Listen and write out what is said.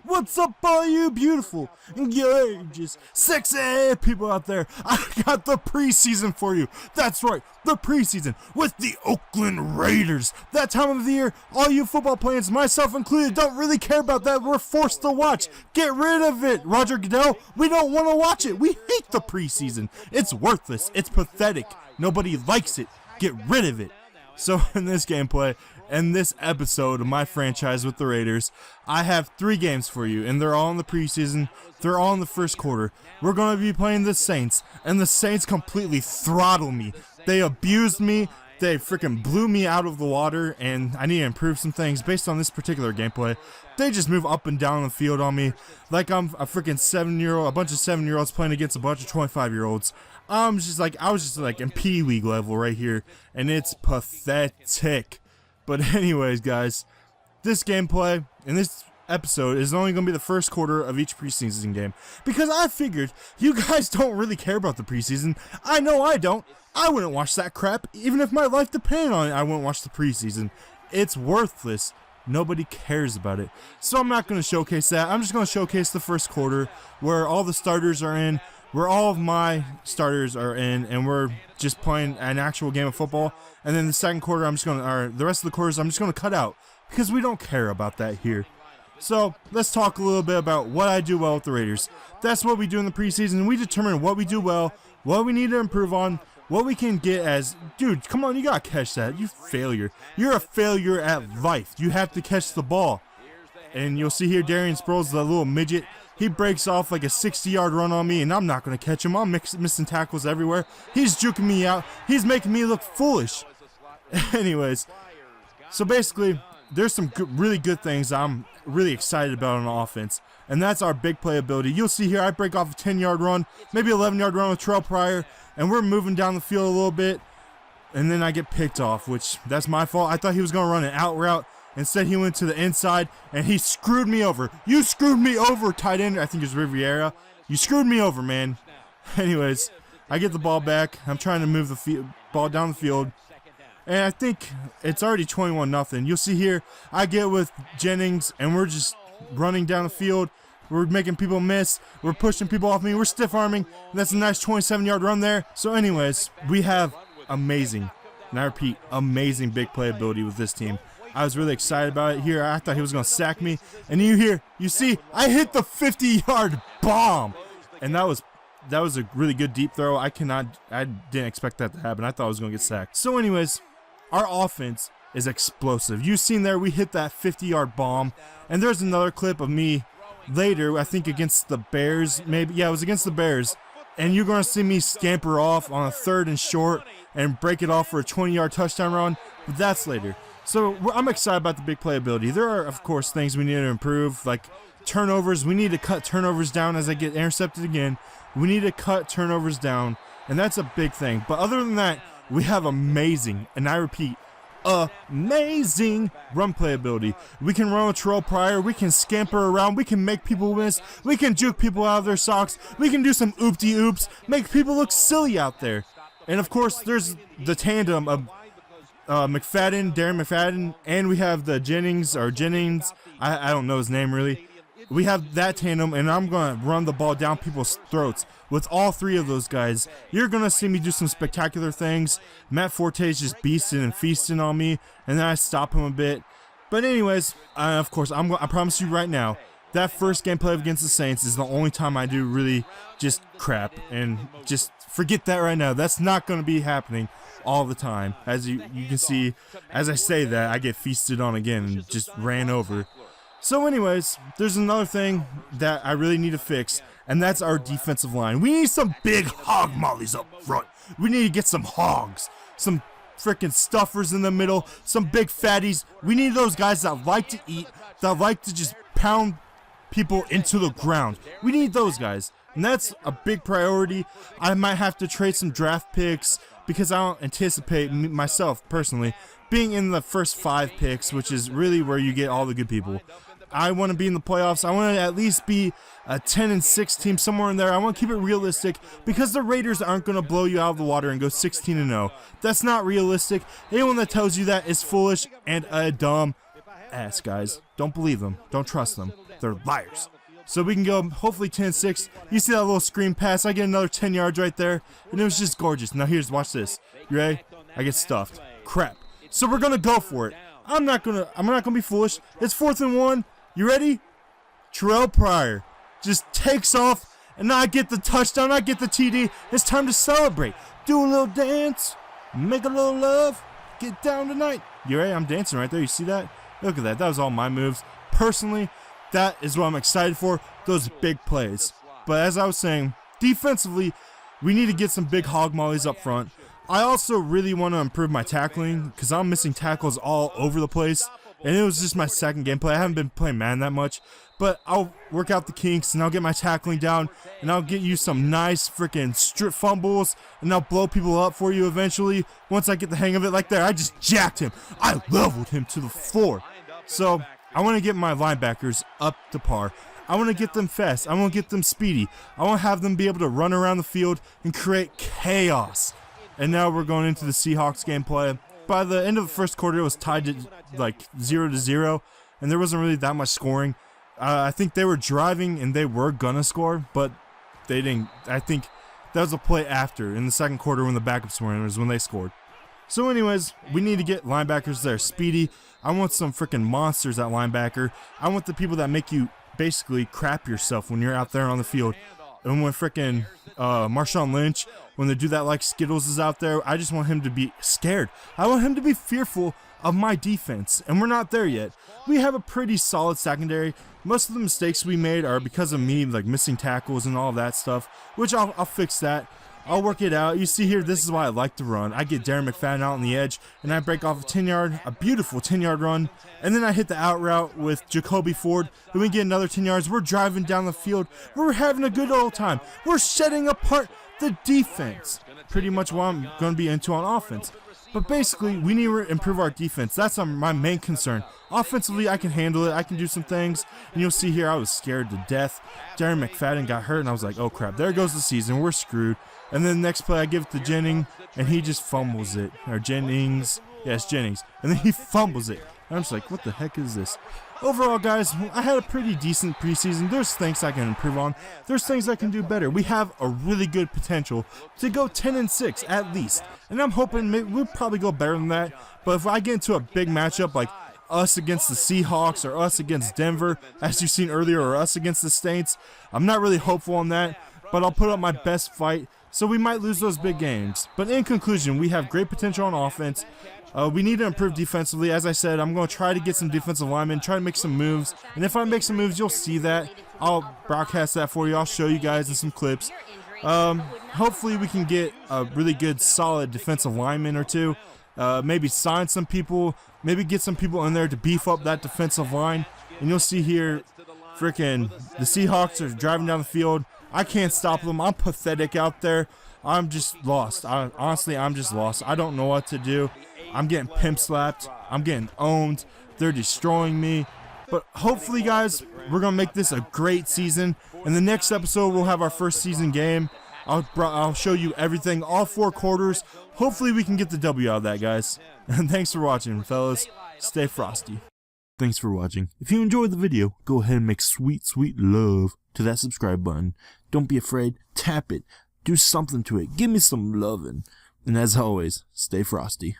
What's up, all you beautiful, gorgeous, sexy people out there? I got the preseason for you. That's right, the preseason with the Oakland Raiders. That time of the year, all you football fans, myself included, don't really care about that. We're forced to watch. Get rid of it, Roger Goodell. We don't want to watch it. We hate the preseason. It's worthless. It's pathetic. Nobody likes it. Get rid of it. So in this gameplay, in this episode of my franchise with the Raiders, I have 3 games for you, and they're all in the preseason. They're all in the first quarter. We're going to be playing the Saints, and the Saints completely throttle me. They abused me. They freaking blew me out of the water, and I need to improve some things based on this particular gameplay. They just move up and down the field on me like I'm a freaking 7-year-old, a bunch of 7-year-olds playing against a bunch of 25-year-olds. I was just like in Pee Wee level right here, and it's pathetic. But anyways, guys, this gameplay in this episode is only going to be the first quarter of each preseason game, because I figured you guys don't really care about the preseason. I know I don't. I wouldn't watch that crap. Even if my life depended on it, I wouldn't watch the preseason. It's worthless. Nobody cares about it. So I'm not going to showcase that. I'm just going to showcase the first quarter where all the starters are in, where all of my starters are in, and we're just playing an actual game of football. And then the second quarter, the rest of the quarters, I'm just going to cut out, because we don't care about that here. So let's talk a little bit about what I do well with the Raiders. That's what we do in the preseason. We determine what we do well, what we need to improve on, what we can get as, dude, come on, you got to catch that. You failure. You're a failure at life. You have to catch the ball. And you'll see here, Darian Sproles, the little midget, he breaks off like a 60-yard run on me, and I'm not going to catch him. I'm missing tackles everywhere. He's juking me out. He's making me look foolish. Anyways, so basically, there's some really good things I'm really excited about on offense, and that's our big play ability. You'll see here, I break off a 10-yard run, maybe 11-yard run with Terrell Pryor, and we're moving down the field a little bit, and then I get picked off, which that's my fault. I thought he was going to run an out route. Instead, he went to the inside, and he screwed me over. You screwed me over, tight end. I think it was Riviera. You screwed me over, man. Anyways, I get the ball back. I'm trying to move the ball down the field. And I think it's already 21-0. You'll see here, I get with Jennings, and we're just running down the field. We're making people miss. We're pushing people off me. We're stiff-arming. That's a nice 27-yard run there. So anyways, we have amazing, and I repeat, amazing big play ability with this team. I was really excited about it here. I thought he was going to sack me. And you see, I hit the 50-yard bomb. And that was a really good deep throw. I didn't expect that to happen. I thought I was going to get sacked. So anyways, our offense is explosive. You've seen there, we hit that 50-yard bomb. And there's another clip of me later, I think against the Bears. Maybe, yeah, it was against the Bears. And you're going to see me scamper off on a 3rd and short and break it off for a 20-yard touchdown run. But that's later. So I'm excited about the big play ability. There are, of course, things we need to improve, like turnovers. We need to cut turnovers down as I get intercepted again. We need to cut turnovers down, and that's a big thing. But other than that, we have amazing, and I repeat, amazing run play ability. We can run with Terrell Pryor. We can scamper around. We can make people miss. We can juke people out of their socks. We can do some oop-de-oops, make people look silly out there. And, of course, there's the tandem of Darren McFadden, and we have the Jennings, I don't know his name really. We have that tandem, and I'm going to run the ball down people's throats. With all 3 of those guys, you're going to see me do some spectacular things. Matt Forte's just beasting and feasting on me, and then I stop him a bit. But anyways, of course, I promise you right now, that first gameplay against the Saints is the only time I do really just crap, and just forget that right now. That's not going to be happening all the time. As you can see, as I say that, I get feasted on again and just ran over. So anyways, there's another thing that I really need to fix, and that's our defensive line. We need some big hog mollies up front. We need to get some hogs, some freaking stuffers in the middle, some big fatties. We need those guys that like to eat, that like to just pound people into the ground. We need those guys, and that's a big priority. I might have to trade some draft picks, because I don't anticipate myself personally being in the first 5 picks, which is really where you get all the good people. I want to be in the playoffs. I want to at least be a 10-6 team, somewhere in there. I want to keep it realistic, because the Raiders aren't going to blow you out of the water and go 16-0. That's not realistic. Anyone that tells you that is foolish and a dumb ass, guys. Don't believe them. Don't trust them. they're liars. So we can go hopefully 10-6. You see that little screen pass? I get another 10 yards right there, and it was just gorgeous. Now watch this. You ready? I get stuffed. Crap. So we're gonna go for it. I'm not gonna be foolish. It's 4th and 1. You ready? Terrell Pryor just takes off, and I get the touchdown. I get the TD. It's time to celebrate. Do a little dance. Make a little love. Get down tonight. You ready? I'm dancing right there. You see that? Look at that. That was all my moves. Personally, that is what I'm excited for, those big plays. But as I was saying, defensively, we need to get some big hog mollies up front. I also really want to improve my tackling because I'm missing tackles all over the place. And it was just my second gameplay. I haven't been playing Madden that much. But I'll work out the kinks and I'll get my tackling down. And I'll get you some nice freaking strip fumbles. And I'll blow people up for you eventually. Once I get the hang of it like that. I just jacked him. I leveled him to the floor. So I want to get my linebackers up to par. I want to get them fast. I want to get them speedy. I want to have them be able to run around the field and create chaos. And now we're going into the Seahawks gameplay. By the end of the first quarter, it was tied to like 0-0, and there wasn't really that much scoring. I think they were driving and they were gonna score, but they didn't. I think that was a play after in the second quarter when the backups were in, was when they scored. So anyways, we need to get linebackers that are speedy. I want some freaking monsters at linebacker. I want the people that make you basically crap yourself when you're out there on the field. And when freaking Marshawn Lynch, when they do that like Skittles is out there, I just want him to be scared. I want him to be fearful of my defense, and we're not there yet. We have a pretty solid secondary. Most of the mistakes we made are because of me, like missing tackles and all that stuff, which I'll fix that. I'll work it out. You see here, this is why I like to run. I get Darren McFadden out on the edge, and I break off a beautiful 10-yard run, and then I hit the out route with Jacoby Ford, and we get another 10 yards. We're driving down the field. We're having a good old time. We're shedding apart the defense. Pretty much what I'm going to be into on offense. But basically, we need to improve our defense. That's my main concern. Offensively, I can handle it. I can do some things. And you'll see here, I was scared to death. Darren McFadden got hurt, and I was like, oh, crap. There goes the season. We're screwed. And then the next play, I give it to Jennings, and he just fumbles it. Or Jennings. Yes, Jennings. And then he fumbles it. And I'm just like, what the heck is this? Overall, guys, I had a pretty decent preseason. There's things I can improve on. There's things I can do better. We have a really good potential to go 10-6 at least. And I'm hoping we'll probably go better than that. But if I get into a big matchup like us against the Seahawks or us against Denver, as you've seen earlier, or us against the Saints, I'm not really hopeful on that. But I'll put up my best fight. So we might lose those big games. But in conclusion, we have great potential on offense. We need to improve defensively. As I said, I'm going to try to get some defensive linemen, try to make some moves. And if I make some moves, you'll see that. I'll broadcast that for you. I'll show you guys in some clips. Hopefully we can get a really good, solid defensive lineman or two. Maybe sign some people. Maybe get some people in there to beef up that defensive line. And you'll see here, freaking the Seahawks are driving down the field. I can't stop them. I'm pathetic out there. I'm just lost. Honestly, I'm just lost. I don't know what to do. I'm getting pimp slapped. I'm getting owned. They're destroying me. But hopefully, guys, we're going to make this a great season. In the next episode, we'll have our first season game. I'll show you everything, all 4 quarters. Hopefully, we can get the W out of that, guys. And thanks for watching, fellas. Stay frosty. Thanks for watching. If you enjoyed the video, go ahead and make sweet, sweet love to that subscribe button. Don't be afraid. Tap it. Do something to it. Give me some lovin'. And as always, stay frosty.